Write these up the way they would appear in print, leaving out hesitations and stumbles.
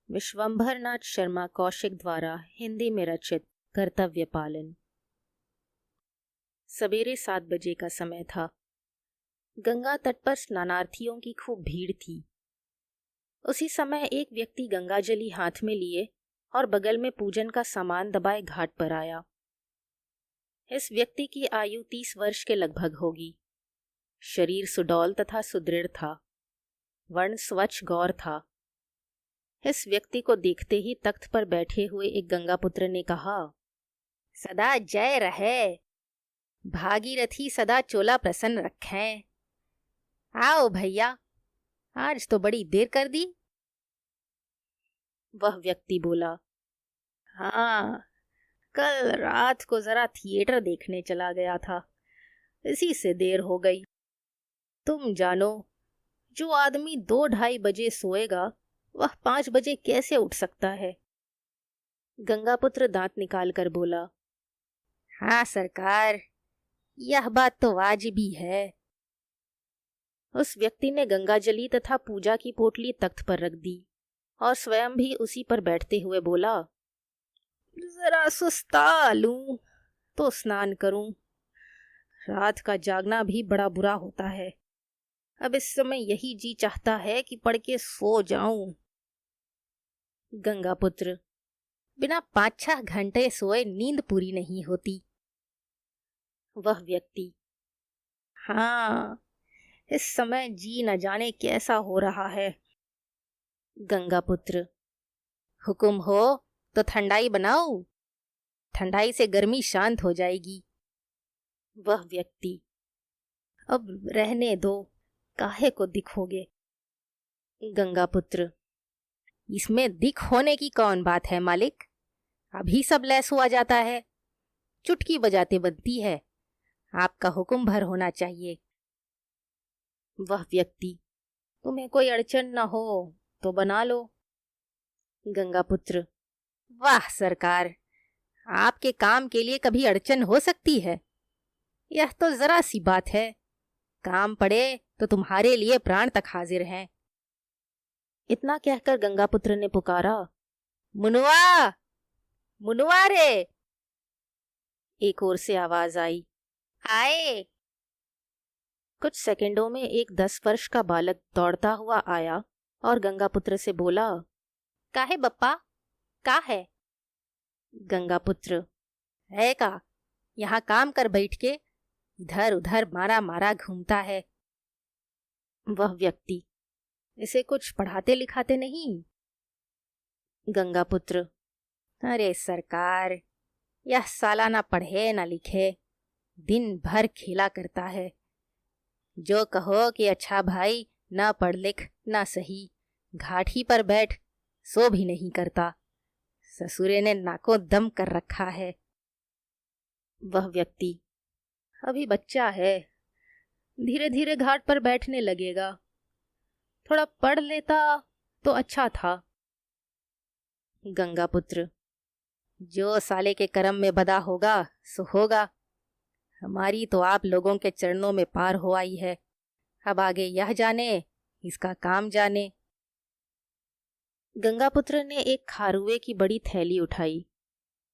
विश्वंभरनाथ शर्मा कौशिक द्वारा हिंदी में रचित कर्तव्य पालन। सवेरे 7 बजे का समय था। गंगा तट पर स्नानार्थियों की खूब भीड़ थी। उसी समय एक व्यक्ति गंगाजली हाथ में लिए और बगल में पूजन का सामान दबाए घाट पर आया। इस व्यक्ति की आयु 30 वर्ष के लगभग होगी। शरीर सुडौल तथा सुदृढ़ था। वर्ण स्वच्छ गौर था। इस व्यक्ति को देखते ही तख्त पर बैठे हुए एक गंगापुत्र ने कहा, सदा जय रहे, भागीरथी सदा चोला प्रसन्न रखें। आओ भैया, आज तो बड़ी देर कर दी। वह व्यक्ति बोला, हाँ, कल रात को जरा थिएटर देखने चला गया था, इसी से देर हो गई। तुम जानो, जो आदमी 2-2:30 बजे सोएगा वह 5 बजे कैसे उठ सकता है। गंगापुत्र दांत निकाल कर बोला, हाँ सरकार, यह बात तो वाजिबी है। उस व्यक्ति ने गंगाजली तथा पूजा की पोटली तख्त पर रख दी और स्वयं भी उसी पर बैठते हुए बोला, जरा सुस्ता लूं तो स्नान करूं। रात का जागना भी बड़ा बुरा होता है। अब इस समय यही जी चाहता है कि पढ़ के सो जाऊं। गंगापुत्र, बिना 5-6 घंटे सोए नींद पूरी नहीं होती। वह व्यक्ति, हाँ, इस समय जी न जाने कैसा हो रहा है। गंगापुत्र, हुक्म हो तो ठंडाई बनाओ, ठंडाई से गर्मी शांत हो जाएगी। वह व्यक्ति, अब रहने दो, काहे को दिखोगे। गंगापुत्र, इसमें दिख होने की कौन बात है मालिक, अभी सब लैस हुआ जाता है, चुटकी बजाते बनती है, आपका हुक्म भर होना चाहिए। वह व्यक्ति, तुम्हें कोई अड़चन न हो तो बना लो। गंगापुत्र, वाह सरकार, आपके काम के लिए कभी अड़चन हो सकती है? यह तो जरा सी बात है, काम पड़े तो तुम्हारे लिए प्राण तक हाजिर हैं। इतना कहकर गंगापुत्र ने पुकारा, मुनुआ, मुनुआ रे। एक ओर से आवाज आई, आए। कुछ सेकंडों में एक 10 वर्ष का बालक दौड़ता हुआ आया और गंगापुत्र से बोला, काहे बप्पा, का है? गंगापुत्र, है का, यहाँ काम कर बैठ के इधर उधर मारा मारा घूमता है। वह व्यक्ति, इसे कुछ पढ़ाते लिखाते नहीं? गंगापुत्र, अरे सरकार, यह साला ना पढ़े ना लिखे, दिन भर खेला करता है। जो कहो कि अच्छा भाई, ना पढ़ लिख ना सही, घाटी पर बैठ, सो भी नहीं करता। ससुरे ने नाको दम कर रखा है। वह व्यक्ति, अभी बच्चा है, धीरे धीरे घाट पर बैठने लगेगा, थोड़ा पढ़ लेता तो अच्छा था। गंगापुत्र, जो साले के कर्म में बदा होगा सो होगा, हमारी तो आप लोगों के चरणों में पार हो आई है, अब आगे यह जाने, इसका काम जाने। गंगापुत्र ने एक खारुए की बड़ी थैली उठाई,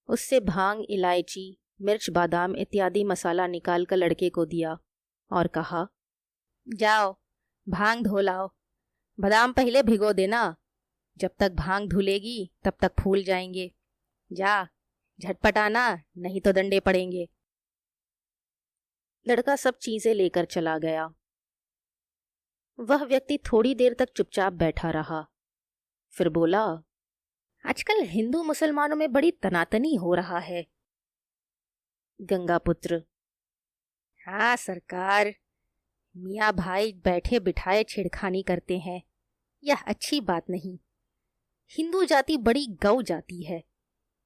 उससे भांग, इलायची, मिर्च, बादाम इत्यादि मसाला निकाल कर लड़के को दिया और कहा, जाओ भांग धो लाओ, बादाम पहले भिगो देना, जब तक भांग धुलेगी तब तक फूल जाएंगे। जा, झटपट आना, नहीं तो डंडे पड़ेंगे। लड़का सब चीजें लेकर चला गया। वह व्यक्ति थोड़ी देर तक चुपचाप बैठा रहा, फिर बोला, आजकल हिंदू मुसलमानों में बड़ी तनातनी हो रहा है। गंगापुत्र, हाँ सरकार, मियाँ भाई बैठे बिठाए छेड़खानी करते हैं, यह अच्छी बात नहीं। हिंदू जाति बड़ी गौ जाति है,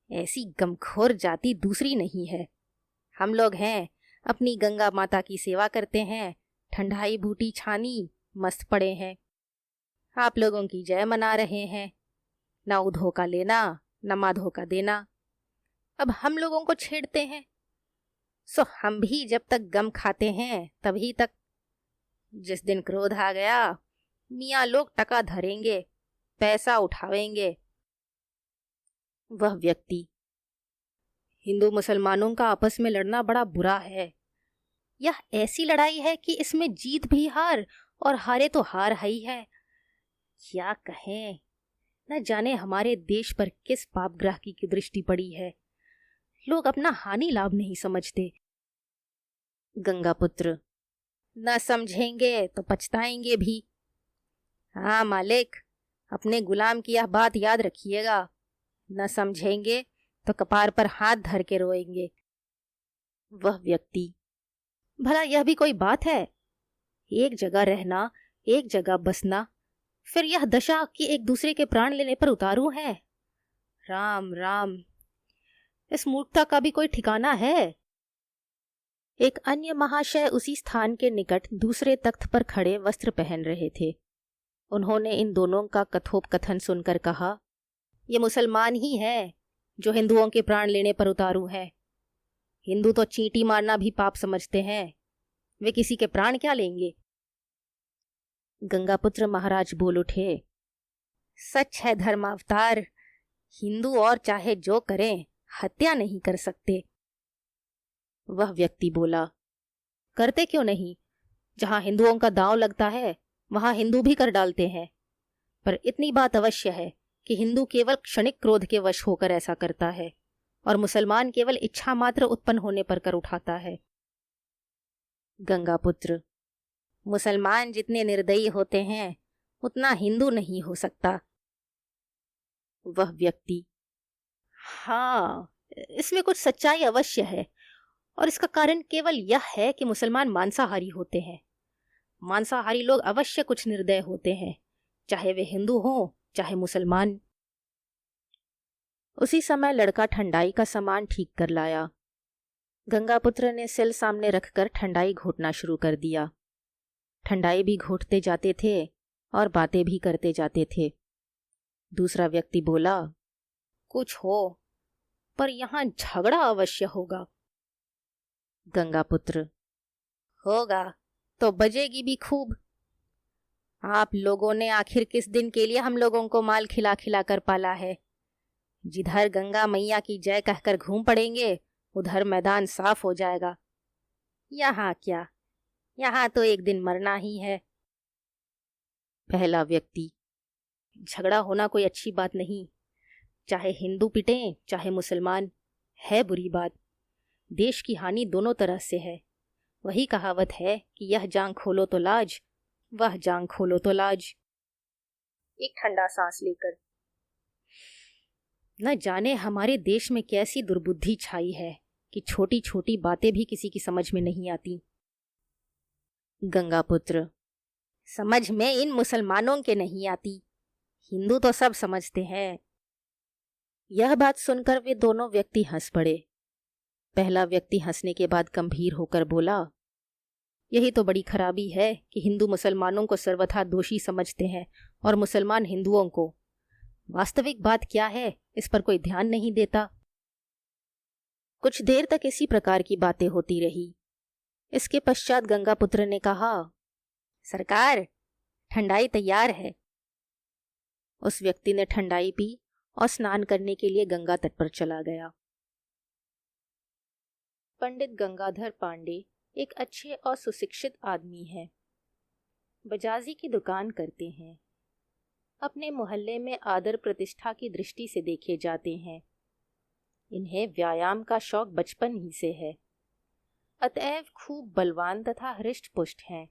ऐसी गमखोर जाति दूसरी नहीं है। हम लोग हैं, अपनी गंगा माता की सेवा करते हैं, ठंडाई बूटी छानी मस्त पड़े हैं, आप लोगों की जय मना रहे हैं, ना उधो का लेना न माधो का देना। अब हम लोगों को छेड़ते हैं, सो हम भी जब तक गम खाते हैं तभी तक। जिस दिन क्रोध आ गया, मियाँ लोग टका धरेंगे, पैसा उठावेंगे वह व्यक्ति, हिंदू मुसलमानों का आपस में लड़ना बड़ा बुरा है। यह ऐसी लड़ाई है कि इसमें जीत भी हार और हारे तो हार ही है। क्या कहें, न जाने हमारे देश पर किस पापग्रह की दृष्टि पड़ी है। लोग अपना हानि लाभ नहीं समझते। गंगापुत्र, न समझेंगे तो पछताएंगे भी। हाँ मालिक, अपने गुलाम की यह बात याद रखिएगा। न समझेंगे तो कपार पर हाथ धर के रोएंगे। वह व्यक्ति, भला यह भी कोई बात है? एक जगह रहना, एक जगह बसना, फिर यह दशा कि एक दूसरे के प्राण लेने पर उतारू है। राम राम, इस मूर्खता का भी कोई ठिकाना है? एक अन्य महाशय उसी स्थान के निकट दूसरे तख्त पर खड़े वस्त्र पहन रहे थे। उन्होंने इन दोनों का कथोपकथन सुनकर कहा, ये मुसलमान ही है जो हिंदुओं के प्राण लेने पर उतारू है। हिंदू तो चींटी मारना भी पाप समझते हैं, वे किसी के प्राण क्या लेंगे? गंगापुत्र महाराज बोल उठे, सच है धर्मावतार, हिंदू और चाहे जो करें हत्या नहीं कर सकते। वह व्यक्ति बोला, करते क्यों नहीं? जहां हिंदुओं का दांव लगता है वहां हिंदू भी कर डालते हैं। पर इतनी बात अवश्य है कि हिंदू केवल क्षणिक क्रोध के वश होकर ऐसा करता है और मुसलमान केवल इच्छा मात्र उत्पन्न होने पर कर उठाता है। गंगापुत्र, मुसलमान जितने निर्दयी होते हैं उतना हिंदू नहीं हो सकता। वह व्यक्ति, हाँ, इसमें कुछ सच्चाई अवश्य है और इसका कारण केवल यह है कि मुसलमान मांसाहारी होते हैं। मांसाहारी लोग अवश्य कुछ निर्दय होते हैं, चाहे वे हिंदू हों चाहे मुसलमान। उसी समय लड़का ठंडाई का सामान ठीक कर लाया। गंगापुत्र ने सिल सामने रखकर ठंडाई घोटना शुरू कर दिया। ठंडाई भी घोटते जाते थे और बातें भी करते जाते थे। दूसरा व्यक्ति बोला, कुछ हो, पर यहां झगड़ा अवश्य होगा। गंगापुत्र, होगा तो बजेगी भी खूब। आप लोगों ने आखिर किस दिन के लिए हम लोगों को माल खिला खिला कर पाला है? जिधर गंगा मैया की जय कहकर घूम पड़ेंगे उधर मैदान साफ हो जाएगा। यहाँ क्या, यहाँ तो एक दिन मरना ही है। पहला व्यक्ति, झगड़ा होना कोई अच्छी बात नहीं, चाहे हिंदू पिटें चाहे मुसलमान, है बुरी बात। देश की हानि दोनों तरह से है। वही कहावत है कि यह जांग खोलो तो लाज, वह जांग खोलो तो लाज। एक ठंडा सांस लेकर, न जाने हमारे देश में कैसी दुर्बुद्धि छाई है कि छोटी छोटी बातें भी किसी की समझ में नहीं आती। गंगापुत्र, समझ में इन मुसलमानों के नहीं आती, हिंदू तो सब समझते हैं। यह बात सुनकर वे दोनों व्यक्ति हंस पड़े। पहला व्यक्ति हंसने के बाद गंभीर होकर बोला, यही तो बड़ी खराबी है कि हिंदू मुसलमानों को सर्वथा दोषी समझते हैं और मुसलमान हिंदुओं को। वास्तविक बात क्या है इस पर कोई ध्यान नहीं देता। कुछ देर तक इसी प्रकार की बातें होती रही। इसके पश्चात गंगापुत्र ने कहा, सरकार, ठंडाई तैयार है। उस व्यक्ति ने ठंडाई पी और स्नान करने के लिए गंगा तट पर चला गया। पंडित गंगाधर पांडे एक अच्छे और सुशिक्षित आदमी हैं। बजाजी की दुकान करते हैं। अपने मोहल्ले में आदर प्रतिष्ठा की दृष्टि से देखे जाते हैं। इन्हें व्यायाम का शौक बचपन ही से है, अतएव खूब बलवान तथा हृष्ट पुष्ट हैं।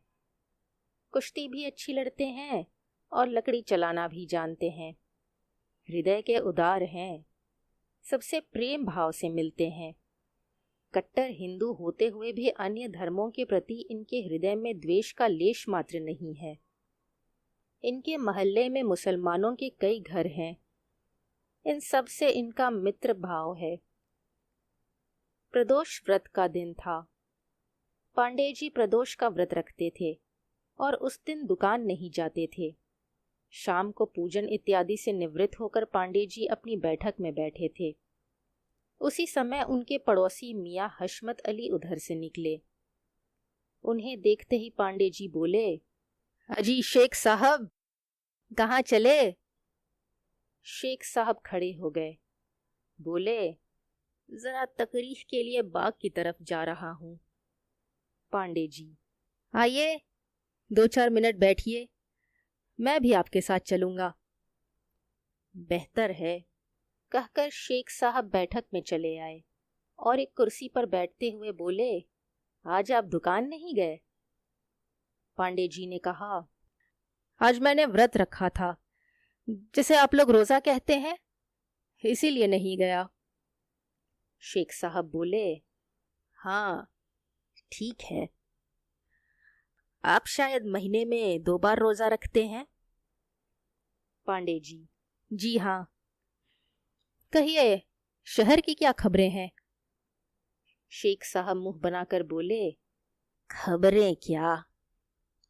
कुश्ती भी अच्छी लड़ते हैं और लकड़ी चलाना भी जानते हैं। हृदय के उदार हैं, सबसे प्रेम भाव से मिलते हैं। कट्टर हिंदू होते हुए भी अन्य धर्मों के प्रति इनके हृदय में द्वेष का लेश मात्र नहीं है। इनके मोहल्ले में मुसलमानों के कई घर हैं। इन सब से इनका मित्र भाव है। प्रदोष व्रत का दिन था। पांडे जी प्रदोष का व्रत रखते थे और उस दिन दुकान नहीं जाते थे। शाम को पूजन इत्यादि से निवृत्त होकर पांडे जी अपनी बैठक में बैठे थे। उसी समय उनके पड़ोसी मियाँ हशमत अली उधर से निकले। उन्हें देखते ही पांडे जी बोले, अजी शेख साहब, कहाँ चले? शेख साहब खड़े हो गए। बोले, जरा तकरीह के लिए बाग की तरफ जा रहा हूं। पांडे जी, आइए 2-4 मिनट बैठिए, मैं भी आपके साथ चलूंगा। बेहतर है, कहकर शेख साहब बैठक में चले आए और एक कुर्सी पर बैठते हुए बोले, आज आप दुकान नहीं गए? पांडे जी ने कहा, आज मैंने व्रत रखा था, जिसे आप लोग रोजा कहते हैं, इसीलिए नहीं गया। शेख साहब बोले, हाँ ठीक है। आप शायद महीने में 2 बार रोजा रखते हैं? पांडे जी, जी हाँ। कहिए, शहर की क्या खबरें हैं? शेख साहब मुंह बनाकर बोले, खबरें क्या,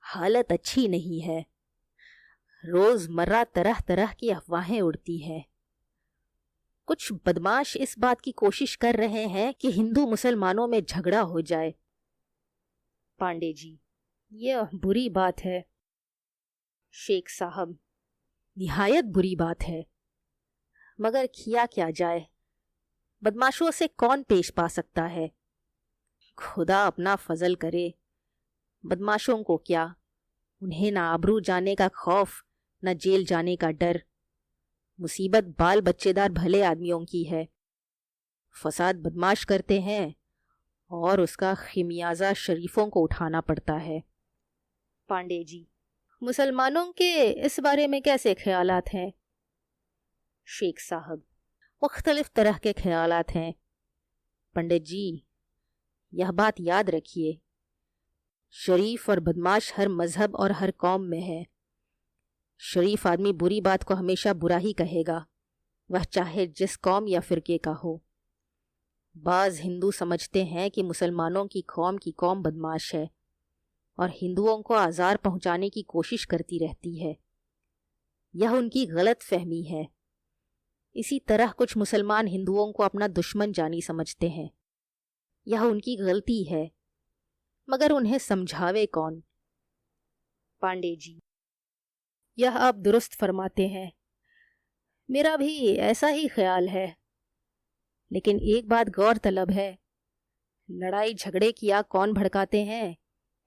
हालत अच्छी नहीं है। रोजमर्रा तरह तरह की अफवाहें उड़ती हैं। कुछ बदमाश इस बात की कोशिश कर रहे हैं कि हिंदू मुसलमानों में झगड़ा हो जाए। पांडे जी, यह बुरी बात है। शेख साहब, निहायत बुरी बात है, मगर किया क्या जाए, बदमाशों से कौन पेश पा सकता है। खुदा अपना फजल करे। बदमाशों को क्या, उन्हें ना आबरू जाने का खौफ, न जेल जाने का डर। मुसीबत बाल बच्चेदार भले आदमियों की है। फसाद बदमाश करते हैं और उसका खिमियाजा शरीफों को उठाना पड़ता है। पांडे जी, मुसलमानों के इस बारे में कैसे ख्यालात हैं? शेख साहब, मुख्तलिफ तरह के ख्यालात हैं। पंडित जी, यह बात याद रखिए, शरीफ और बदमाश हर मजहब और हर कौम में है। शरीफ आदमी बुरी बात को हमेशा बुरा ही कहेगा, वह चाहे जिस कौम या फिरके का हो। बाज हिंदू समझते हैं कि मुसलमानों की कौम बदमाश है और हिंदुओं को आज़ार पहुंचाने की कोशिश करती रहती है। यह उनकी गलत फहमी है। इसी तरह कुछ मुसलमान हिंदुओं को अपना दुश्मन जानी समझते हैं। यह उनकी गलती है, मगर उन्हें समझावे कौन? पांडे जी, यह आप दुरुस्त फरमाते हैं, मेरा भी ऐसा ही ख्याल है। लेकिन एक बात गौर तलब है, लड़ाई झगड़े की आग कौन भड़काते हैं,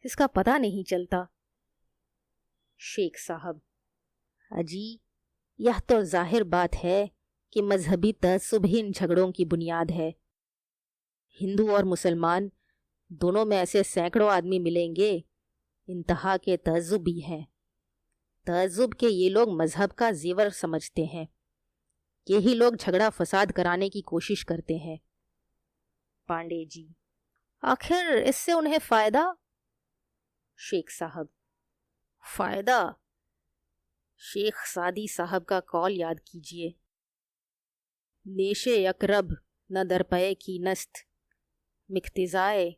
इसका पता नहीं चलता। शेख साहब, अजी, यह तो जाहिर बात है कि मजहबी तअस्सुब ही इन झगड़ों की बुनियाद है। हिंदू और मुसलमान दोनों में ऐसे सैकड़ों आदमी मिलेंगे, इंतहा के तअज्जुबी हैं। तअज्जुब के ये लोग मजहब का जेवर समझते हैं। यही लोग झगड़ा फसाद कराने की कोशिश करते हैं। पांडे जी, आखिर इससे उन्हें फायदा? शेख साहब, फायदा? शेख सादी साहब का कौल याद कीजिए, नेशे यकरब न दरपए की नस्त, मिख्तिजाए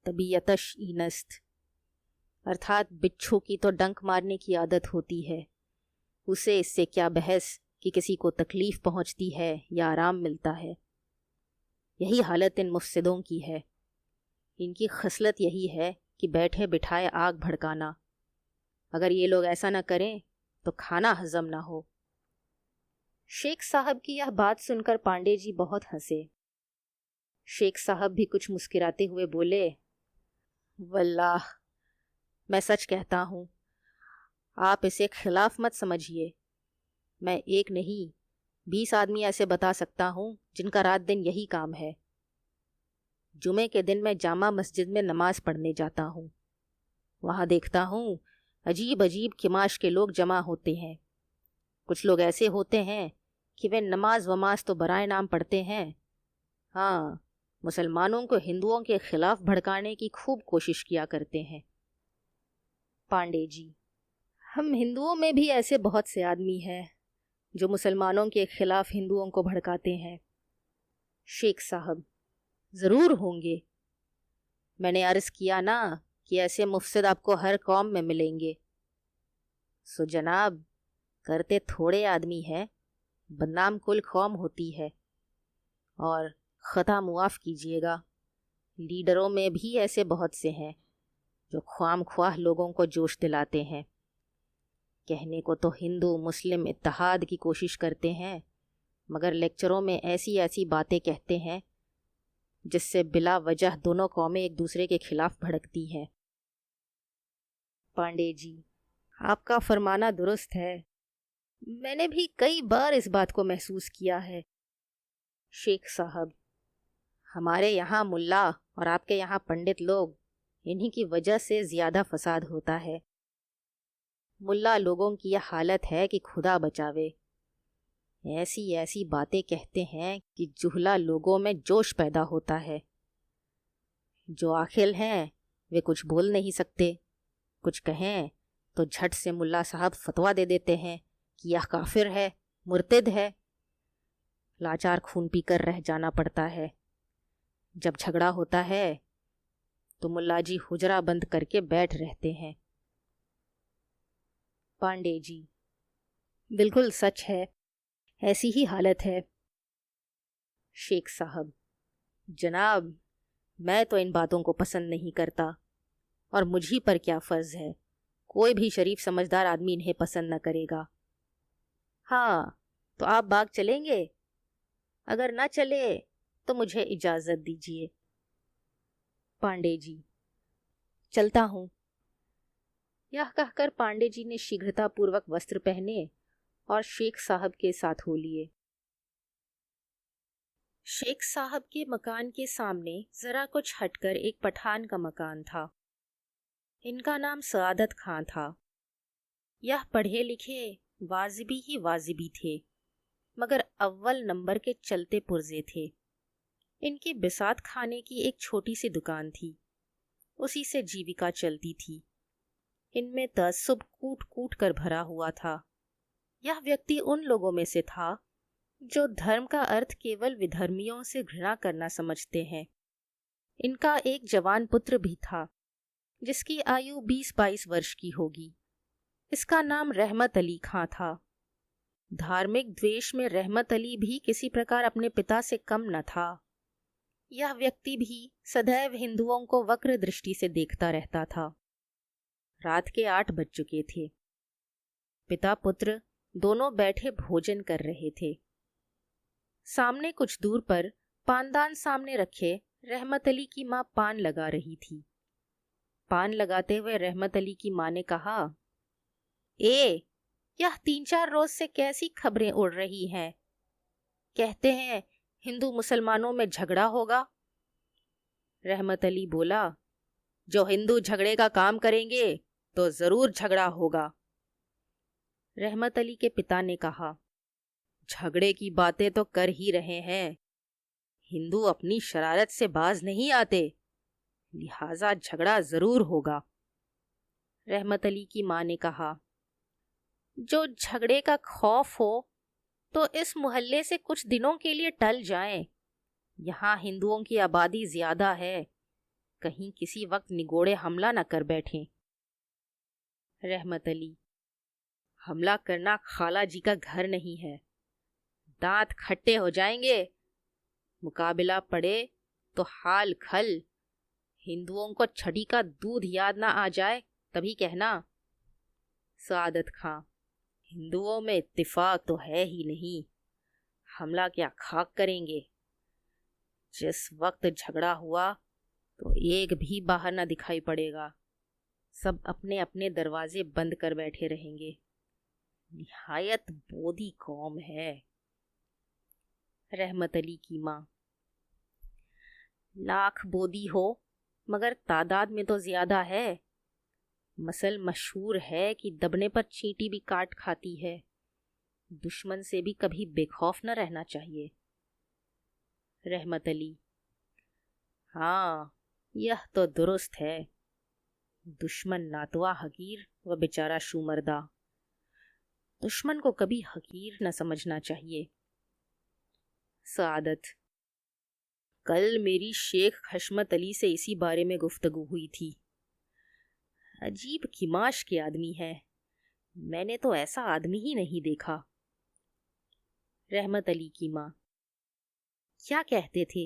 तबीयतश ईनस्त। अर्थात बिच्छू की तो डंक मारने की आदत होती है, उसे इससे क्या बहस कि किसी को तकलीफ पहुंचती है या आराम मिलता है। यही हालत इन मुफसिदों की है। इनकी खसलत यही है कि बैठे बिठाए आग भड़काना। अगर ये लोग ऐसा न करें तो खाना हजम ना हो। शेख साहब की यह बात सुनकर पांडे जी बहुत हंसे। शेख साहब भी कुछ मुस्कुराते हुए बोले, वल्लाह, मैं सच कहता हूँ, आप इसे खिलाफ मत समझिए। मैं एक नहीं 20 आदमी ऐसे बता सकता हूँ जिनका रात दिन यही काम है। जुमे के दिन मैं जामा मस्जिद में नमाज पढ़ने जाता हूँ। वहाँ देखता हूँ अजीब अजीब किमाश के लोग जमा होते हैं। कुछ लोग ऐसे होते हैं कि वे नमाज वमाज तो बराए नाम पढ़ते हैं, हाँ, मुसलमानों को हिंदुओं के खिलाफ भड़काने की खूब कोशिश किया करते हैं। पांडे जी, हम हिंदुओं में भी ऐसे बहुत से आदमी हैं जो मुसलमानों के खिलाफ हिंदुओं को भड़काते हैं। शेख साहब, ज़रूर होंगे। मैंने अर्ज़ किया ना कि ऐसे मुफसिद आपको हर कौम में मिलेंगे। सो जनाब, करते थोड़े आदमी हैं, बदनाम कुल कौम होती है। और ख़ता मुआफ़ कीजिएगा, लीडरों में भी ऐसे बहुत से हैं जो ख्वाम ख्वाह लोगों को जोश दिलाते हैं। कहने को तो हिंदू मुस्लिम इत्तेहाद की कोशिश करते हैं, मगर लेक्चरों में ऐसी ऐसी बातें कहते हैं जिससे बिला वजह दोनों कौमें एक दूसरे के खिलाफ भड़कती हैं। पांडे जी, आपका फरमाना दुरुस्त है। मैंने भी कई बार इस बात को महसूस किया है। शेख साहब, हमारे यहाँ मुल्ला और आपके यहाँ पंडित लोग, इन्हीं की वजह से ज़्यादा फसाद होता है। मुल्ला लोगों की यह हालत है कि खुदा बचावे, ऐसी ऐसी बातें कहते हैं कि जुहला लोगों में जोश पैदा होता है। जो आखिल हैं वे कुछ बोल नहीं सकते, कुछ कहें तो झट से मुल्ला साहब फतवा दे देते हैं कि यह काफिर है, मुर्तिद है। लाचार खून पीकर रह जाना पड़ता है। जब झगड़ा होता है तो मुल्ला जी हुजरा बंद करके बैठ रहते हैं। पांडे जी, बिल्कुल सच है, ऐसी ही हालत है। शेख साहब, जनाब, मैं तो इन बातों को पसंद नहीं करता, और मुझी पर क्या फर्ज है, कोई भी शरीफ समझदार आदमी इन्हें पसंद न करेगा। हाँ, तो आप बाग चलेंगे? अगर ना चले तो मुझे इजाजत दीजिए। पांडे जी, चलता हूं। यह कहकर पांडे जी ने शीघ्रतापूर्वक वस्त्र पहने और शेख साहब के साथ हो लिए। शेख साहब के मकान के सामने जरा कुछ हटकर एक पठान का मकान था। इनका नाम सआदत खां था। यह पढ़े लिखे वाजिबी ही वाजिबी थे, मगर अव्वल नंबर के चलते पुर्जे थे। इनकी बिसात खाने की एक छोटी सी दुकान थी, उसी से जीविका चलती थी। इनमें तअस्सुब कूट कूट कर भरा हुआ था। यह व्यक्ति उन लोगों में से था जो धर्म का अर्थ केवल विधर्मियों से घृणा करना समझते हैं। इनका एक जवान पुत्र भी था जिसकी आयु 20-22 वर्ष की होगी। इसका नाम रहमत अली खां था। धार्मिक द्वेष में रहमत अली भी किसी प्रकार अपने पिता से कम न था। यह व्यक्ति भी सदैव हिंदुओं को वक्र दृष्टि से देखता रहता था। रात के 8 बज चुके थे। पिता पुत्र दोनों बैठे भोजन कर रहे थे। सामने कुछ दूर पर पानदान सामने रखे रहमत अली की मां पान लगा रही थी। पान लगाते हुए रहमत अली की मां ने कहा, यह 3-4 रोज से कैसी खबरें उड़ रही हैं? कहते हैं हिंदू मुसलमानों में झगड़ा होगा। रहमत अली बोला, जो हिंदू झगड़े का काम करेंगे तो जरूर झगड़ा होगा। रहमत अली के पिता ने कहा, झगड़े की बातें तो कर ही रहे हैं, हिंदू अपनी शरारत से बाज नहीं आते, लिहाजा झगड़ा जरूर होगा। रहमत अली की मां ने कहा, जो झगड़े का खौफ हो तो इस मोहल्ले से कुछ दिनों के लिए टल जाएं। यहाँ हिंदुओं की आबादी ज्यादा है, कहीं किसी वक्त निगोड़े हमला न कर बैठें। रहमत अली, हमला करना खाला जी का घर नहीं है, दांत खट्टे हो जाएंगे। मुकाबला पड़े तो हाल खल, हिंदुओं को छड़ी का दूध याद ना आ जाए तभी कहना। सआदत खां, हिंदुओं में इत्तिफाक तो है ही नहीं, हमला क्या खाक करेंगे। जिस वक्त झगड़ा हुआ तो एक भी बाहर ना दिखाई पड़ेगा, सब अपने अपने दरवाजे बंद कर बैठे रहेंगे। निहायत बोदी कौम है। रहमत अली की मां, लाख बोदी हो मगर तादाद में तो ज्यादा है। मसल मशहूर है कि दबने पर चींटी भी काट खाती है। दुश्मन से भी कभी बेखौफ न रहना चाहिए। रहमत अली, हाँ, यह तो दुरुस्त है। दुश्मन नातवा हकीर व बेचारा शुमर्दा। दुश्मन को कभी हकीर न समझना चाहिए। सआदत, कल मेरी शेख हशमत अली से इसी बारे में गुफ्तगू हुई थी। अजीब किमाश के आदमी है, मैंने तो ऐसा आदमी ही नहीं देखा। रहमत अली की मां, क्या कहते थे?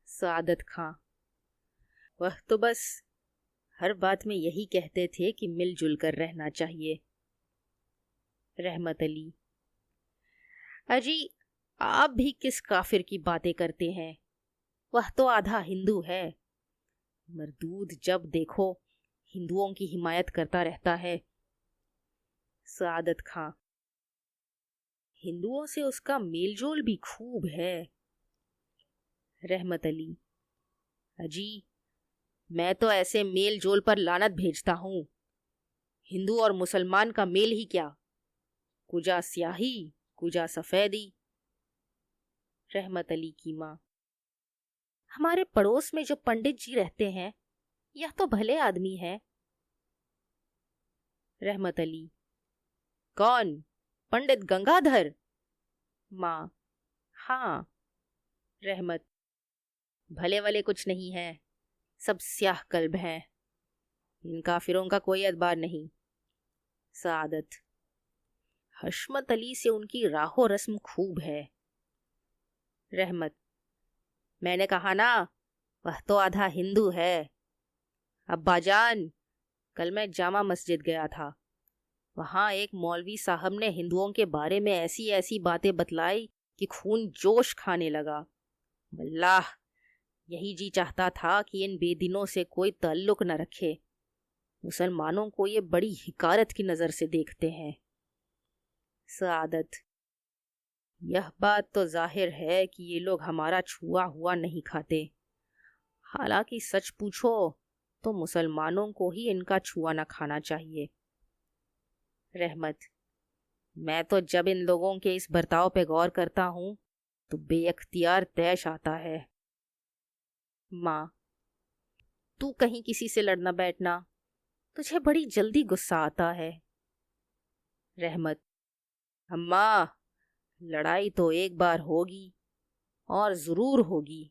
सआदत खां, वह तो बस हर बात में यही कहते थे कि मिलजुल कर रहना चाहिए। रहमत अली, अजी, आप भी किस काफिर की बातें करते हैं? वह तो आधा हिंदू है। मरदूद जब देखो हिंदुओं की हिमायत करता रहता है। सआदत खां, हिंदुओं से उसका मेलजोल भी खूब है। रहमत अली, अजी, मैं तो ऐसे मेल जोल पर लानत भेजता हूं। हिंदू और मुसलमान का मेल ही क्या, कुजा स्याही कुजा सफेदी। रहमत अली की माँ, हमारे पड़ोस में जो पंडित जी रहते हैं यह तो भले आदमी है। रहमत अली, कौन? पंडित गंगाधर? माँ, हाँ। रहमत, भले वाले कुछ नहीं है, सब स्याह कल्ब हैं। इन काफिरों का कोई एतबार नहीं। सआदत, हशमत अली से उनकी राहो रस्म खूब है। रहमत, मैंने कहा ना, वह तो आधा हिंदू है। अब्बाजान, कल मैं जामा मस्जिद गया था। वहां एक मौलवी साहब ने हिंदुओं के बारे में ऐसी ऐसी बातें बतलाई कि खून जोश खाने लगा। वल्लाह, यही जी चाहता था कि इन बेदिनों से कोई ताल्लुक न रखे। मुसलमानों को ये बड़ी हिकारत की नजर से देखते हैं। सआदत, यह बात तो जाहिर है कि ये लोग हमारा छुआ हुआ नहीं खाते। हालांकि सच पूछो तो मुसलमानों को ही इनका छुआ न खाना चाहिए। रहमत, मैं तो जब इन लोगों के इस बर्ताव पे गौर करता हूं तो बेअख्तियार तैश आता है। माँ, तू कहीं किसी से लड़ना बैठना, तुझे बड़ी जल्दी गुस्सा आता है। रहमत, अम्मा, लड़ाई तो एक बार होगी और जरूर होगी,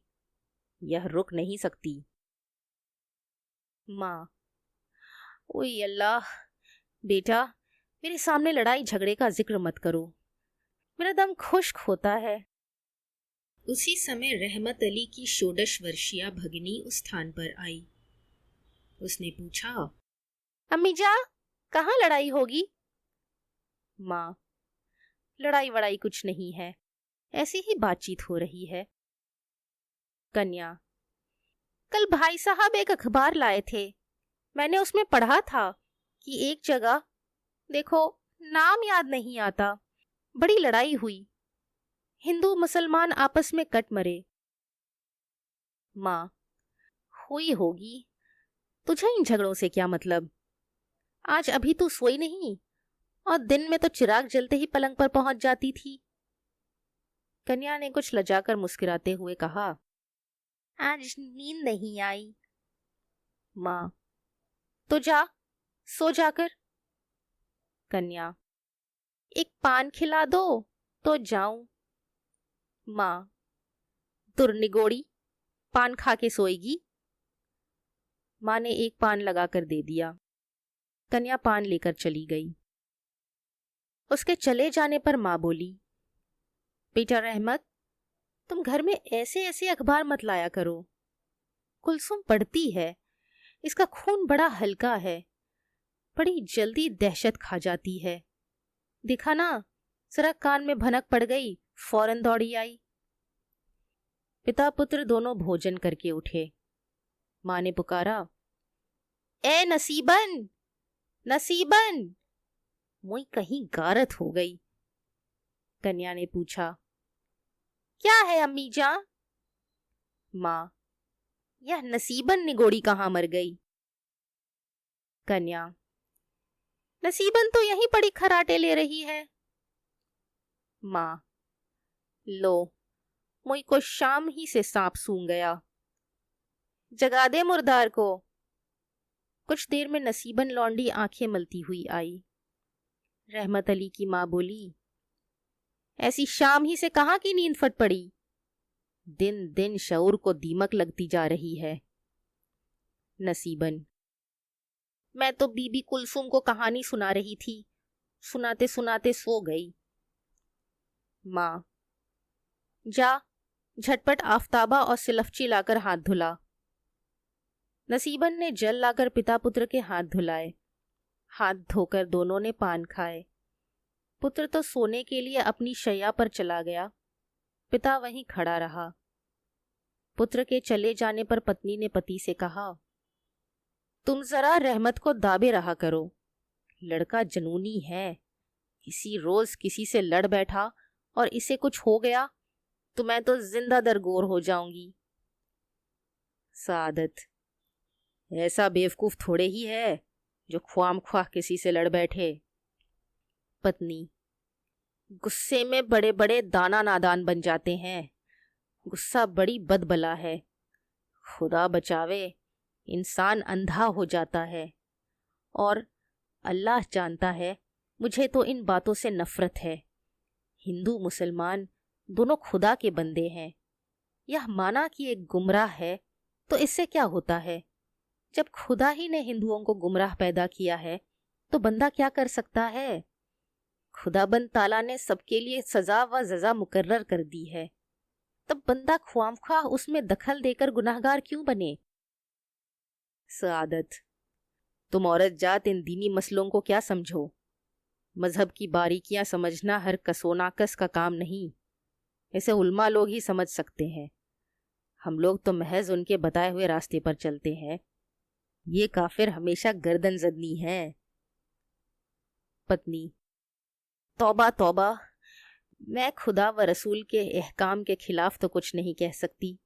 यह रुक नहीं सकती। माँ, ओए अल्लाह, बेटा, मेरे सामने लड़ाई झगड़े का जिक्र मत करो, मेरा दम खुश्क होता है। उसी समय रहमत अली की षोडश वर्षीय भगिनी उस स्थान पर आई। उसने पूछा, अम्मी जा, कहाँ लड़ाई होगी? माँ, लड़ाई वड़ाई कुछ नहीं है, ऐसी ही बातचीत हो रही है। कन्या, कल भाई साहब एक अखबार लाए थे, मैंने उसमें पढ़ा था कि एक जगह, देखो नाम याद नहीं आता, बड़ी लड़ाई हुई, हिंदू मुसलमान आपस में कट मरे। माँ, हुई होगी, तुझे इन झगड़ों से क्या मतलब? आज अभी तू सोई नहीं और दिन में तो चिराग जलते ही पलंग पर पहुंच जाती थी। कन्या ने कुछ लजाकर मुस्कुराते हुए कहा, आज नींद नहीं आई। माँ, तो जा, सो जाकर। कन्या, एक पान खिला दो तो जाऊं। माँ, तुरनिगोड़ी, पान खा के सोएगी? माँ ने एक पान लगाकर दे दिया। कन्या पान लेकर चली गई। उसके चले जाने पर माँ बोली, बेटा रहमत, तुम घर में ऐसे ऐसे अखबार मत लाया करो। कुलसुम पढ़ती है, इसका खून बड़ा हल्का है, बड़ी जल्दी दहशत खा जाती है। देखा ना, जरा कान में भनक पड़ गई, फौरन दौड़ी आई। पिता पुत्र दोनों भोजन करके उठे। माँ ने पुकारा, ए नसीबन, नसीबन। मुई कहीं गारत हो गई। कन्या ने पूछा, क्या है अम्मी जां? माँ, यह नसीबन निगोड़ी कहाँ मर गई? कन्या, नसीबन तो यहीं पड़ी खराटे ले रही है। माँ, लो, मुई को शाम ही से सांप सूंघ गया, जगा दे मुर्दार को। कुछ देर में नसीबन लौंडी आंखें मलती हुई आई। रहमत अली की माँ बोली, ऐसी शाम ही से कहाँ की नींद फट पड़ी? दिन दिन शऊर को दीमक लगती जा रही है। नसीबन, मैं तो बीबी कुलसुम को कहानी सुना रही थी, सुनाते सुनाते सो गई। माँ, जा, झटपट आफ्ताबा और सिलफची लाकर हाथ धुला। नसीबन ने जल लाकर पिता पुत्र के हाथ धुलाए। हाथ धोकर दोनों ने पान खाए। पुत्र तो सोने के लिए अपनी शैया पर चला गया, पिता वहीं खड़ा रहा। पुत्र के चले जाने पर पत्नी ने पति से कहा, तुम जरा रहमत को दाबे रहा करो, लड़का जनूनी है, किसी रोज किसी से लड़ बैठा और इसे कुछ हो गया तो मैं तो जिंदा दरगोर हो जाऊंगी। सादत, ऐसा बेवकूफ थोड़े ही है जो ख्वाम-ख्वाह किसी से लड़ बैठे। पत्नी, गुस्से में बड़े बड़े दाना नादान बन जाते हैं, गुस्सा बड़ी बदबला है, खुदा बचावे, इंसान अंधा हो जाता है। और अल्लाह जानता है मुझे तो इन बातों से नफरत है। हिंदू मुसलमान दोनों खुदा के बंदे हैं, यह माना कि एक गुमराह है तो इससे क्या होता है? जब खुदा ही ने हिंदुओं को गुमराह पैदा किया है तो बंदा क्या कर सकता है? खुदाबंद ताला ने सबके लिए सजा व जजा मुकर्रर कर दी है, तब बंदा ख्वामख्वाह उसमें दखल देकर गुनाहगार क्यों बने? सआदत, तुम औरत जात इन दीनी मसलों को क्या समझो? मजहब की बारीकियां समझना हर कसोनाकस का काम नहीं, इसे उल्मा लोग ही समझ सकते हैं। हम लोग तो महज उनके बताए हुए रास्ते पर चलते हैं। ये काफिर हमेशा गर्दन जदनी है। पत्नी, तौबा तौबा, मैं खुदा व रसूल के एहकाम के खिलाफ तो कुछ नहीं कह सकती,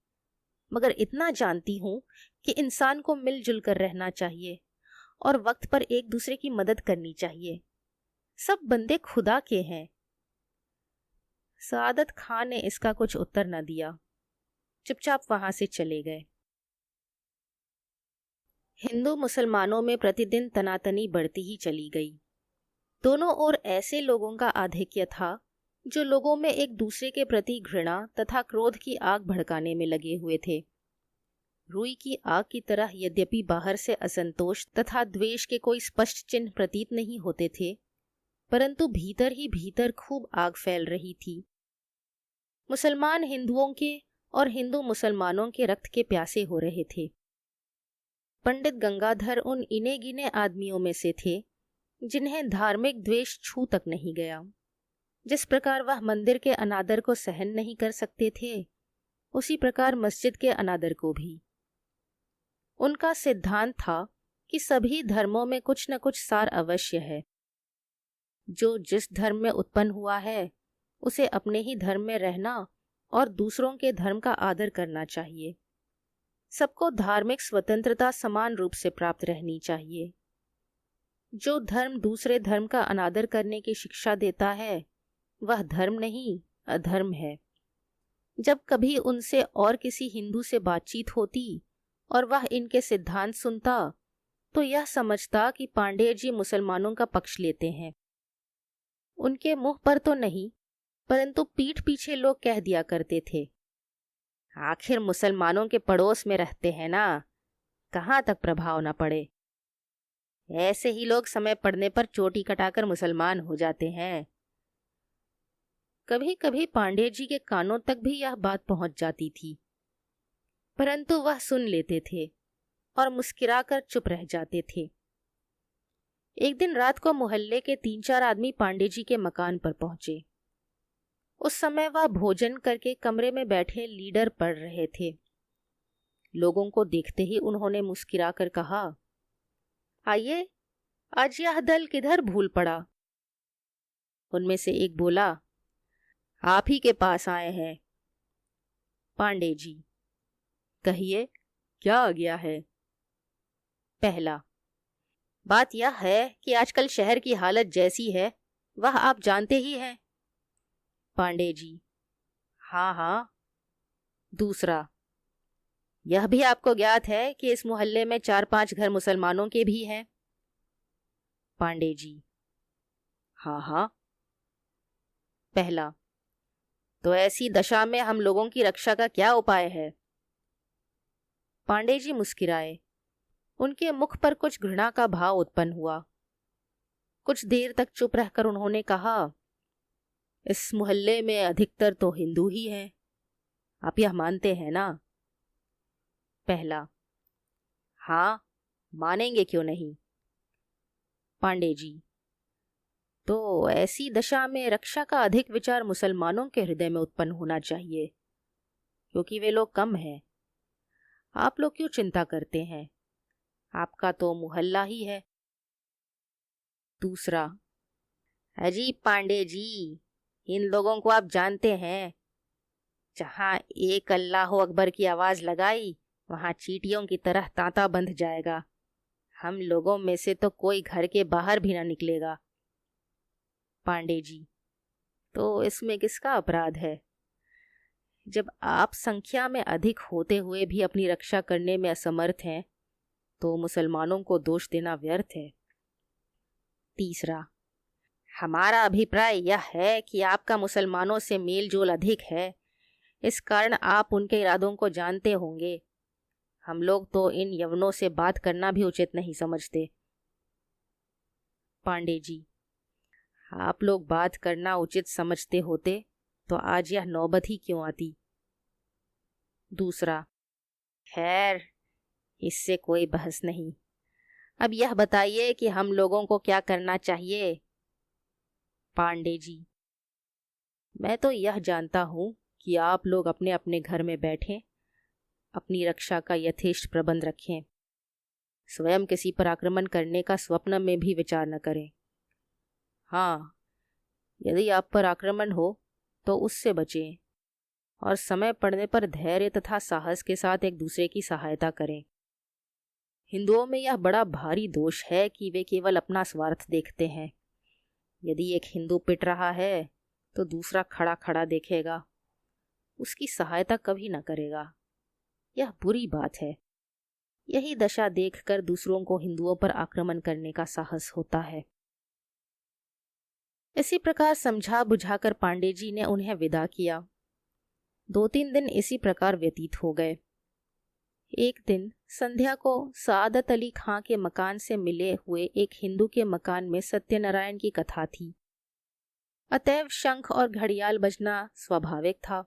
मगर इतना जानती हूं कि इंसान को मिलजुल कर रहना चाहिए और वक्त पर एक दूसरे की मदद करनी चाहिए। सब बंदे खुदा के हैं। सआदत खान ने इसका कुछ उत्तर न दिया, चुपचाप वहां से चले गए। हिंदू मुसलमानों में प्रतिदिन तनातनी बढ़ती ही चली गई। दोनों ओर ऐसे लोगों का आधिक्य था जो लोगों में एक दूसरे के प्रति घृणा तथा क्रोध की आग भड़काने में लगे हुए थे। रुई की आग की तरह यद्यपि बाहर से असंतोष तथा द्वेष के कोई स्पष्ट चिन्ह प्रतीत नहीं होते थे, परंतु भीतर ही भीतर खूब आग फैल रही थी। मुसलमान हिंदुओं के और हिंदू मुसलमानों के रक्त के प्यासे हो रहे थे। पंडित गंगाधर उन इने गिने आदमियों में से थे जिन्हें धार्मिक द्वेष छू तक नहीं गया। जिस प्रकार वह मंदिर के अनादर को सहन नहीं कर सकते थे, उसी प्रकार मस्जिद के अनादर को भी। उनका सिद्धांत था कि सभी धर्मों में कुछ न कुछ सार अवश्य है। जो जिस धर्म में उत्पन्न हुआ है उसे अपने ही धर्म में रहना और दूसरों के धर्म का आदर करना चाहिए। सबको धार्मिक स्वतंत्रता समान रूप से प्राप्त रहनी चाहिए। जो धर्म दूसरे धर्म का अनादर करने की शिक्षा देता है वह धर्म नहीं, अधर्म है। जब कभी उनसे और किसी हिंदू से बातचीत होती और वह इनके सिद्धांत सुनता तो यह समझता कि पांडेय जी मुसलमानों का पक्ष लेते हैं। उनके मुंह पर तो नहीं, परंतु पीठ पीछे लोग कह दिया करते थे, आखिर मुसलमानों के पड़ोस में रहते हैं ना, कहाँ तक प्रभाव न पड़े। ऐसे ही लोग समय पड़ने पर चोटी कटाकर मुसलमान हो जाते हैं। कभी कभी पांडे जी के कानों तक भी यह बात पहुंच जाती थी, परंतु वह सुन लेते थे और मुस्कुराकर चुप रह जाते थे। एक दिन रात को मोहल्ले के 3-4 आदमी पांडे जी के मकान पर पहुंचे। उस समय वह भोजन करके कमरे में बैठे लीडर पढ़ रहे थे। लोगों को देखते ही उन्होंने मुस्कुराकर कहा, आइए, आज यह दल किधर भूल पड़ा। उनमें से एक बोला, आप ही के पास आए हैं। पांडे जी, कहिए, क्या आ गया है? पहला, बात यह है कि आजकल शहर की हालत जैसी है वह आप जानते ही हैं। पांडे जी, हाँ हाँ। दूसरा, यह भी आपको ज्ञात है कि इस मोहल्ले में 4-5 घर मुसलमानों के भी हैं। पांडे जी, हाँ हाँ। पहला, तो ऐसी दशा में हम लोगों की रक्षा का क्या उपाय है? पांडे जी मुस्कुराए। उनके मुख पर कुछ घृणा का भाव उत्पन्न हुआ। कुछ देर तक चुप रहकर उन्होंने कहा, इस मोहल्ले में अधिकतर तो हिंदू ही हैं, आप यह मानते हैं ना? पहला, हाँ, मानेंगे क्यों नहीं। पांडे जी, तो ऐसी दशा में रक्षा का अधिक विचार मुसलमानों के हृदय में उत्पन्न होना चाहिए, क्योंकि वे लोग कम हैं। आप लोग क्यों चिंता करते हैं? आपका तो मुहल्ला ही है। दूसरा, अजी पांडे जी, इन लोगों को आप जानते हैं। जहां एक अल्लाह अकबर की आवाज लगाई, वहां चींटियों की तरह तांता बंध जाएगा। हम लोगों में से तो कोई घर के बाहर भी ना निकलेगा। पांडे जी, तो इसमें किसका अपराध है? जब आप संख्या में अधिक होते हुए भी अपनी रक्षा करने में असमर्थ हैं, तो मुसलमानों को दोष देना व्यर्थ है। तीसरा, हमारा अभिप्राय यह है कि आपका मुसलमानों से मेल जोल अधिक है, इस कारण आप उनके इरादों को जानते होंगे। हम लोग तो इन यवनों से बात करना भी उचित नहीं समझते। पांडे जी, आप लोग बात करना उचित समझते होते तो आज यह नौबत ही क्यों आती? दूसरा, खैर, इससे कोई बहस नहीं। अब यह बताइए कि हम लोगों को क्या करना चाहिए? पांडे जी, मैं तो यह जानता हूं कि आप लोग अपने अपने घर में बैठें, अपनी रक्षा का यथेष्ट प्रबंध रखें, स्वयं किसी पर आक्रमण करने का स्वप्न में भी विचार न करें। हाँ, यदि आप पर आक्रमण हो तो उससे बचें और समय पड़ने पर धैर्य तथा साहस के साथ एक दूसरे की सहायता करें। हिंदुओं में यह बड़ा भारी दोष है कि वे केवल अपना स्वार्थ देखते हैं। यदि एक हिंदू पिट रहा है तो दूसरा खड़ा खड़ा देखेगा, उसकी सहायता कभी न करेगा। यह बुरी बात है। यही दशा देखकर दूसरों को हिंदुओं पर आक्रमण करने का साहस होता है। इसी प्रकार समझा बुझाकर पांडे जी ने उन्हें विदा किया। 2-3 दिन इसी प्रकार व्यतीत हो गए। एक दिन संध्या को सादत अली खां के मकान से मिले हुए एक हिंदू के मकान में सत्यनारायण की कथा थी। अतएव शंख और घड़ियाल बजना स्वाभाविक था।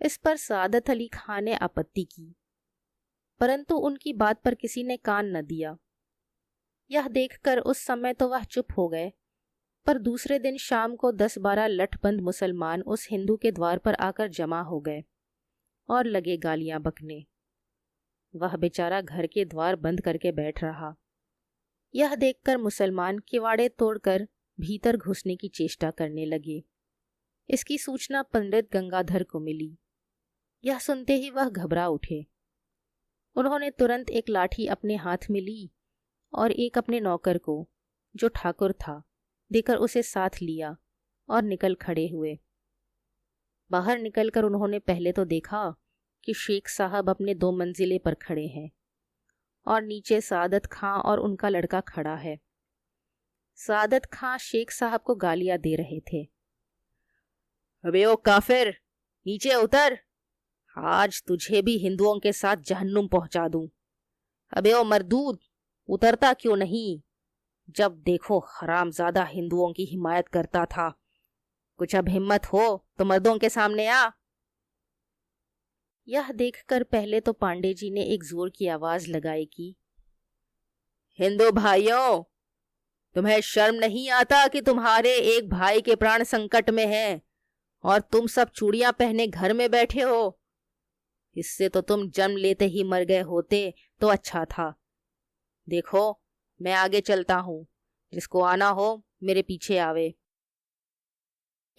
इस पर सादत अली खां ने आपत्ति की, परंतु उनकी बात पर किसी ने कान न दिया। यह देखकर उस समय तो वह चुप हो गए, पर दूसरे दिन शाम को 10-12 लठबंद मुसलमान उस हिंदू के द्वार पर आकर जमा हो गए और लगे गालियां बकने। वह बेचारा घर के द्वार बंद करके बैठ रहा। यह देखकर मुसलमान किवाड़े तोड़कर भीतर घुसने की चेष्टा करने लगे। इसकी सूचना पंडित गंगाधर को मिली। यह सुनते ही वह घबरा उठे। उन्होंने तुरंत एक लाठी अपने हाथ में ली और एक अपने नौकर को, जो ठाकुर था, देकर उसे साथ लिया और निकल खड़े हुए। बाहर निकलकर उन्होंने पहले तो देखा कि शेख साहब अपने 2 मंजिले पर खड़े हैं और नीचे सादत खां और उनका लड़का खड़ा है। सादत खां शेख साहब को गालियां दे रहे थे। अबे ओ काफिर, नीचे उतर, आज तुझे भी हिंदुओं के साथ जहन्नुम पहुंचा दूं। अबे ओ मरदूद, उतरता क्यों नहीं? जब देखो हरामजादा हिंदुओं की हिमायत करता था। कुछ अब हिम्मत हो तो मर्दों के सामने आ। यह देखकर पहले तो पांडे जी ने एक जोर की आवाज लगाई कि हिंदू भाइयों, तुम्हें शर्म नहीं आता कि तुम्हारे एक भाई के प्राण संकट में हैं और तुम सब चूड़ियां पहने घर में बैठे हो? इससे तो तुम जन्म लेते ही मर गए होते तो अच्छा था। देखो, मैं आगे चलता हूं, जिसको आना हो मेरे पीछे आवे।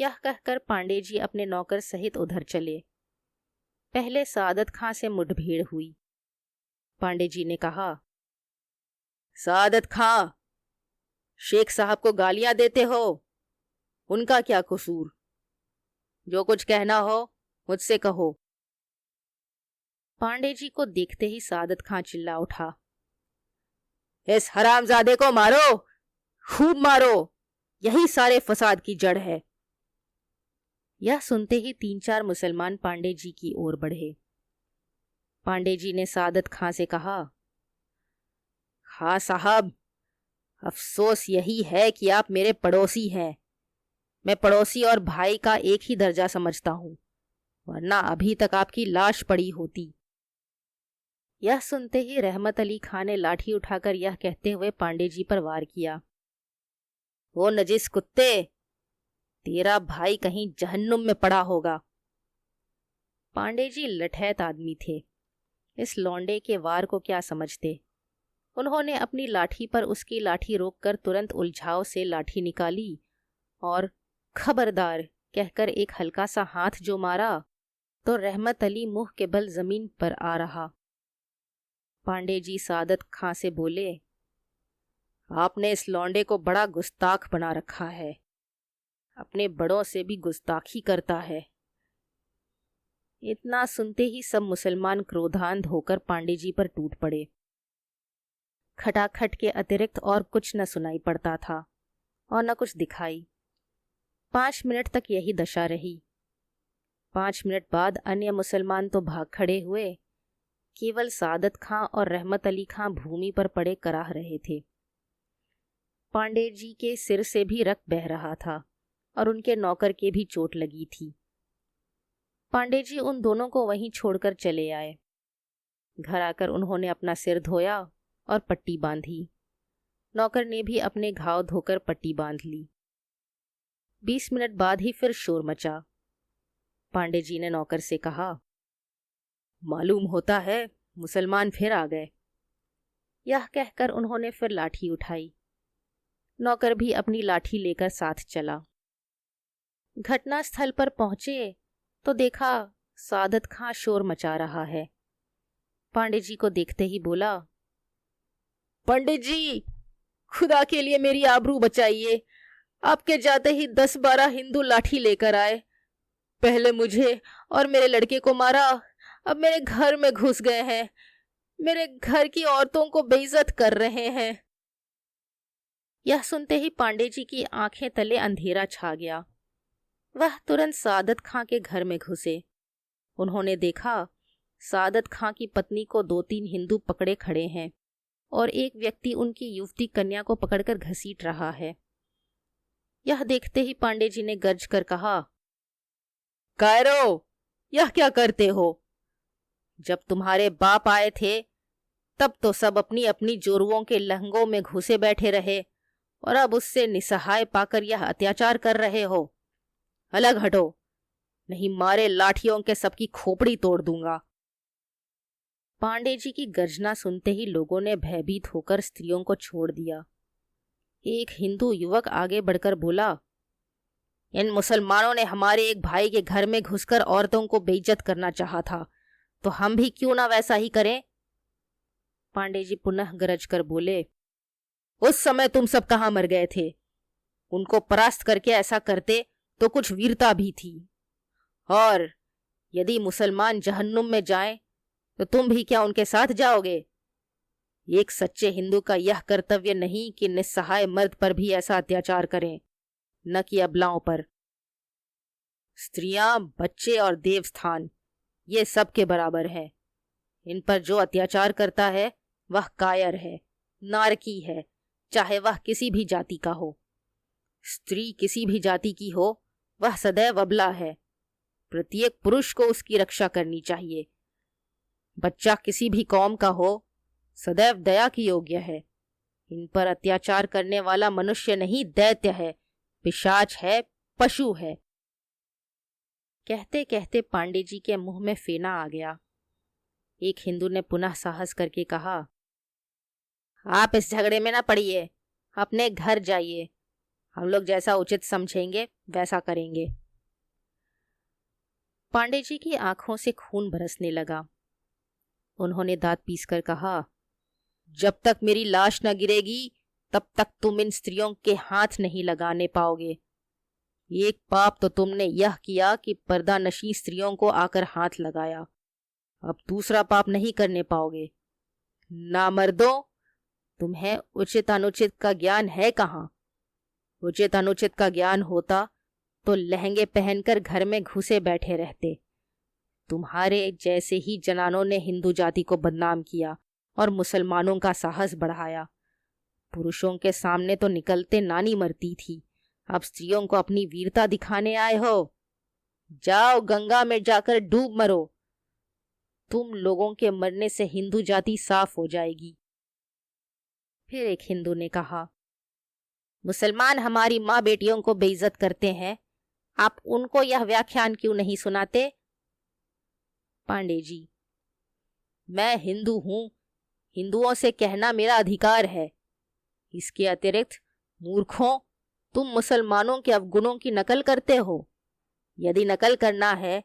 यह कहकर पांडे जी अपने नौकर सहित उधर चले। पहले सादत खां से मुठभेड़ हुई। पांडे जी ने कहा, सादत खां, शेख साहब को गालियां देते हो, उनका क्या कसूर? जो कुछ कहना हो मुझसे कहो। पांडे जी को देखते ही सादत खां चिल्ला उठा, इस हरामजादे को मारो, खूब मारो, यही सारे फसाद की जड़ है। यह सुनते ही 3-4 मुसलमान पांडे जी की ओर बढ़े। पांडे जी ने सादत खां से कहा, खां साहब, अफसोस यही है कि आप मेरे पड़ोसी हैं। मैं पड़ोसी और भाई का एक ही दर्जा समझता हूं, वरना अभी तक आपकी लाश पड़ी होती। यह सुनते ही रहमत अली खां ने लाठी उठाकर यह कहते हुए पांडे जी पर वार किया, वो नजिस कुत्ते, तेरा भाई कहीं जहन्नुम में पड़ा होगा। पांडे जी लठैत आदमी थे, इस लौंडे के वार को क्या समझते। उन्होंने अपनी लाठी पर उसकी लाठी रोककर तुरंत उलझाव से लाठी निकाली और खबरदार कहकर एक हल्का सा हाथ जो मारा तो रहमत अली मुंह के बल जमीन पर आ रहा। पांडे जी सादत खां से बोले, आपने इस लौंडे को बड़ा गुस्ताख बना रखा है, अपने बड़ों से भी गुस्ताखी करता है। इतना सुनते ही सब मुसलमान क्रोधांध होकर पांडे जी पर टूट पड़े। खटाखट के अतिरिक्त और कुछ न सुनाई पड़ता था और न कुछ दिखाई। 5 मिनट तक यही दशा रही। 5 मिनट बाद अन्य मुसलमान तो भाग खड़े हुए, केवल सादत खां और रहमत अली खां भूमि पर पड़े कराह रहे थे। पांडे जी के सिर से भी रक्त बह रहा था और उनके नौकर के भी चोट लगी थी। पांडे जी उन दोनों को वहीं छोड़कर चले आए। घर आकर उन्होंने अपना सिर धोया और पट्टी बांधी। नौकर ने भी अपने घाव धोकर पट्टी बांध ली। 20 मिनट बाद ही फिर शोर मचा। पांडे जी ने नौकर से कहा, मालूम होता है मुसलमान फिर आ गए। यह कहकर उन्होंने फिर लाठी उठाई। नौकर भी अपनी लाठी लेकर साथ चला। घटनास्थल पर पहुंचे तो देखा सादत खां शोर मचा रहा है। पांडे जी को देखते ही बोला, पंडित जी, खुदा के लिए मेरी आबरू बचाइए। आपके जाते ही 10-12 हिंदू लाठी लेकर आए, पहले मुझे और मेरे लड़के को मारा, अब मेरे घर में घुस गए हैं, मेरे घर की औरतों को बेइज्जत कर रहे हैं। यह सुनते ही पांडे जी की आंखें तले अंधेरा छा गया। वह तुरंत सादत खां के घर में घुसे। उन्होंने देखा सादत खां की पत्नी को 2-3 हिंदू पकड़े खड़े हैं और एक व्यक्ति उनकी युवती कन्या को पकड़कर घसीट रहा है। यह देखते ही पांडे जी ने गर्ज कर कहा, कायरो, यह क्या करते हो? जब तुम्हारे बाप आए थे तब तो सब अपनी अपनी जोरुओं के लहंगों में घुसे बैठे रहे और अब उससे निसहाय पाकर यह अत्याचार कर रहे हो। अलग हटो, नहीं मारे लाठियों के सबकी खोपड़ी तोड़ दूंगा। पांडे जी की गर्जना सुनते ही लोगों ने भयभीत होकर स्त्रियों को छोड़ दिया। एक हिंदू युवक आगे बढ़कर बोला, इन मुसलमानों ने हमारे एक भाई के घर में घुसकर औरतों को बेइज्जत करना चाहा था, तो हम भी क्यों ना वैसा ही करें। पांडे जी पुनः गरज कर बोले, उस समय तुम सब कहां मर गए थे? उनको परास्त करके ऐसा करते तो कुछ वीरता भी थी। और यदि मुसलमान जहन्नुम में जाएं तो तुम भी क्या उनके साथ जाओगे? एक सच्चे हिंदू का यह कर्तव्य नहीं कि निस्सहाय मर्द पर भी ऐसा अत्याचार करें, न कि अबलाओं पर। स्त्रियां, बच्चे और देवस्थान ये सब के बराबर है। इन पर जो अत्याचार करता है वह कायर है, नारकी है, चाहे वह किसी भी जाति का हो। स्त्री किसी भी जाति की हो, वह सदैव अबला है। प्रत्येक पुरुष को उसकी रक्षा करनी चाहिए। बच्चा किसी भी कौम का हो, सदैव दया की योग्य है। इन पर अत्याचार करने वाला मनुष्य नहीं, दैत्य है, पिशाच है, पशु है। कहते कहते पांडे जी के मुंह में फेना आ गया। एक हिंदू ने पुनः साहस करके कहा, आप इस झगड़े में ना पड़िए, अपने घर जाइए, हम लोग जैसा उचित समझेंगे वैसा करेंगे। पांडे जी की आंखों से खून बरसने लगा। उन्होंने दांत पीसकर कहा, जब तक मेरी लाश न गिरेगी तब तक तुम इन स्त्रियों के हाथ नहीं लगाने पाओगे। एक पाप तो तुमने यह किया कि पर्दा नशी स्त्रियों को आकर हाथ लगाया, अब दूसरा पाप नहीं करने पाओगे। नामर्दों, तुम्हें उचित अनुचित का ज्ञान है कहाँ? उचित अनुचित का ज्ञान होता तो लहंगे पहनकर घर में घुसे बैठे रहते। तुम्हारे जैसे ही जनानों ने हिंदू जाति को बदनाम किया और मुसलमानों का साहस बढ़ाया। पुरुषों के सामने तो निकलते नानी मरती थी, अब स्त्रियों को अपनी वीरता दिखाने आए हो। जाओ गंगा में जाकर डूब मरो। तुम लोगों के मरने से हिंदू जाति साफ हो जाएगी। फिर एक हिंदू ने कहा, मुसलमान हमारी माँ बेटियों को बेइज्जत करते हैं, आप उनको यह व्याख्यान क्यों नहीं सुनाते? पांडे जी, मैं हिंदू हूं, हिंदुओं से कहना मेरा अधिकार है। इसके अतिरिक्त मूर्खों, तुम मुसलमानों के अवगुणों की नकल करते हो। यदि नकल करना है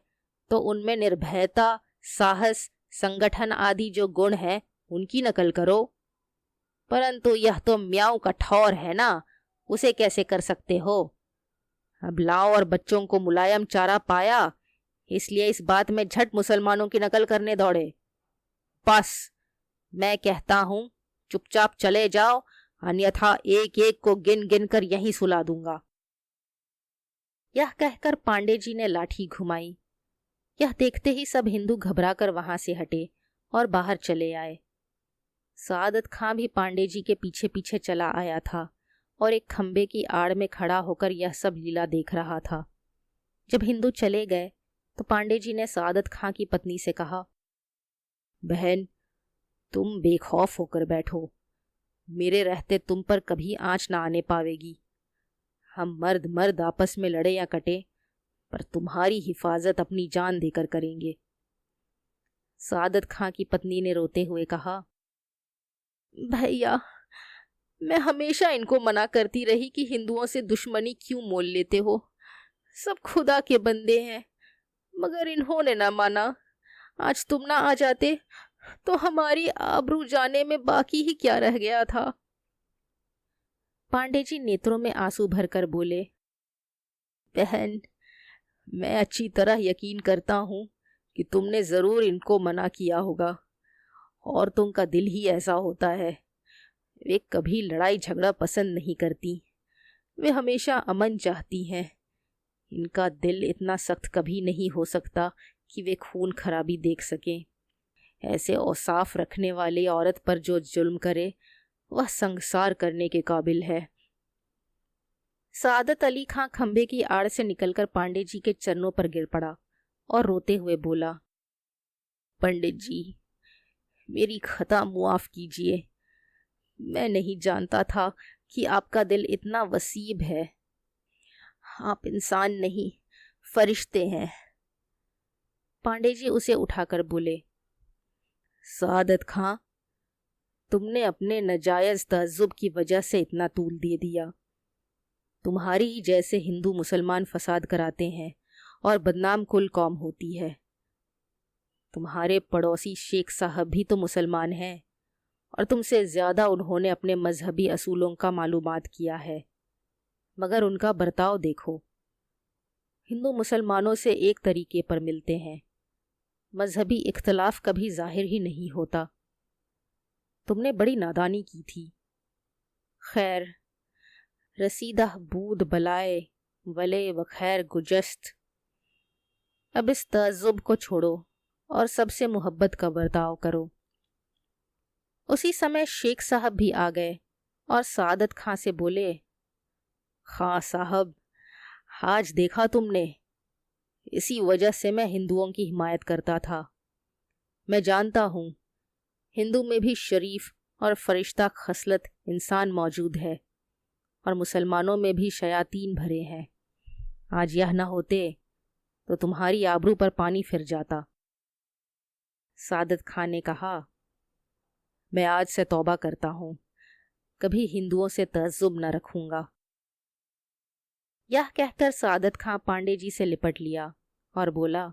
तो उनमें निर्भयता, साहस, संगठन आदि जो गुण हैं उनकी नकल करो। परंतु यह तो म्याऊं का ठौर है ना, उसे कैसे कर सकते हो? अबलाओं और बच्चों को मुलायम चारा पाया, इसलिए इस बात में झट मुसलमानों की नकल करने दौड़े। बस, मैं कहता हूं चुपचाप चले जाओ, अन्यथा एक एक को गिन गिन कर यहीं सुला दूंगा। यह कहकर पांडे जी ने लाठी घुमाई। यह देखते ही सब हिंदू घबराकर वहां से हटे और बाहर चले आए। सादत खां भी पांडे जी के पीछे पीछे चला आया था और एक खंबे की आड़ में खड़ा होकर यह सब लीला देख रहा था। जब हिंदू चले गए तो पांडे जी ने सादत खां की पत्नी से कहा, बहन, तुम बेखौफ होकर बैठो, मेरे रहते तुम पर कभी आंच ना आने पावेगी। हम मर्द मर्द आपस में लड़े या कटे, पर तुम्हारी हिफाजत अपनी जान देकर करेंगे। सादत खां की पत्नी ने रोते हुए कहा, भैया, मैं हमेशा इनको मना करती रही कि हिंदुओं से दुश्मनी क्यों मोल लेते हो, सब खुदा के बंदे हैं, मगर इन्होंने ना माना। आज तुम ना आ जाते तो हमारी आबरू जाने में बाकी ही क्या रह गया था। पांडे जी नेत्रों में आंसू भरकर बोले, बहन, मैं अच्छी तरह यकीन करता हूं कि तुमने जरूर इनको मना किया होगा। औरतों का दिल ही ऐसा होता है, वे कभी लड़ाई झगड़ा पसंद नहीं करती, वे हमेशा अमन चाहती हैं। इनका दिल इतना सख्त कभी नहीं हो सकता कि वे खून खराबी देख सकें। ऐसे औसाफ रखने वाली औरत पर जो जुल्म करे वह संसार करने के काबिल है। सादत अली खां खंबे की आड़ से निकलकर पांडे जी के चरणों पर गिर पड़ा और रोते हुए बोला, पंडित जी, मेरी खता मुआफ कीजिए। मैं नहीं जानता था कि आपका दिल इतना वसीब है। आप इंसान नहीं, फरिश्ते हैं। पांडे जी उसे उठाकर बोले, सादत खां, तुमने अपने नाजायज तअज्जुब की वजह से इतना तूल दे दिया। तुम्हारी ही जैसे हिंदू मुसलमान फसाद कराते हैं और बदनाम कुल कौम होती है। तुम्हारे पड़ोसी शेख साहब भी तो मुसलमान हैं और तुमसे ज्यादा उन्होंने अपने मजहबी असूलों का मालूमात किया है, मगर उनका बर्ताव देखो। हिंदू मुसलमानों से एक तरीके पर मिलते हैं, मजहबी इख्तलाफ कभी जाहिर ही नहीं होता। तुमने बड़ी नादानी की थी। खैर, रसीदा बूद बलाए वले व खैर गुजस्त। अब इस तअज्जुब को छोड़ो और सबसे मोहब्बत का बर्ताव करो। उसी समय शेख साहब भी आ गए और सादत खां से बोले, खां साहब, आज देखा तुमने, इसी वजह से मैं हिंदुओं की हिमायत करता था। मैं जानता हूं हिंदू में भी शरीफ और फरिश्ता खसलत इंसान मौजूद है और मुसलमानों में भी शयातीन भरे हैं। आज यह न होते तो तुम्हारी आबरू पर पानी फिर जाता। सादत खान ने कहा, मैं आज से तौबा करता हूं, कभी हिंदुओं से तअज्जुब न रखूंगा। यह कहकर सादत खां पांडे जी से लिपट लिया और बोला,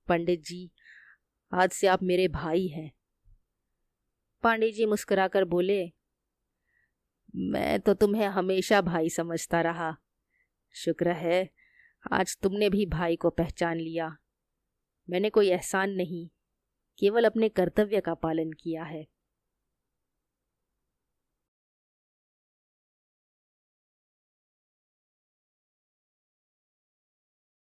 पंडित जी, आज से आप मेरे भाई हैं। पांडे जी मुस्कुराकर बोले, मैं तो तुम्हें हमेशा भाई समझता रहा। शुक्र है आज तुमने भी भाई को पहचान लिया। मैंने कोई एहसान नहीं, केवल अपने कर्तव्य का पालन किया है।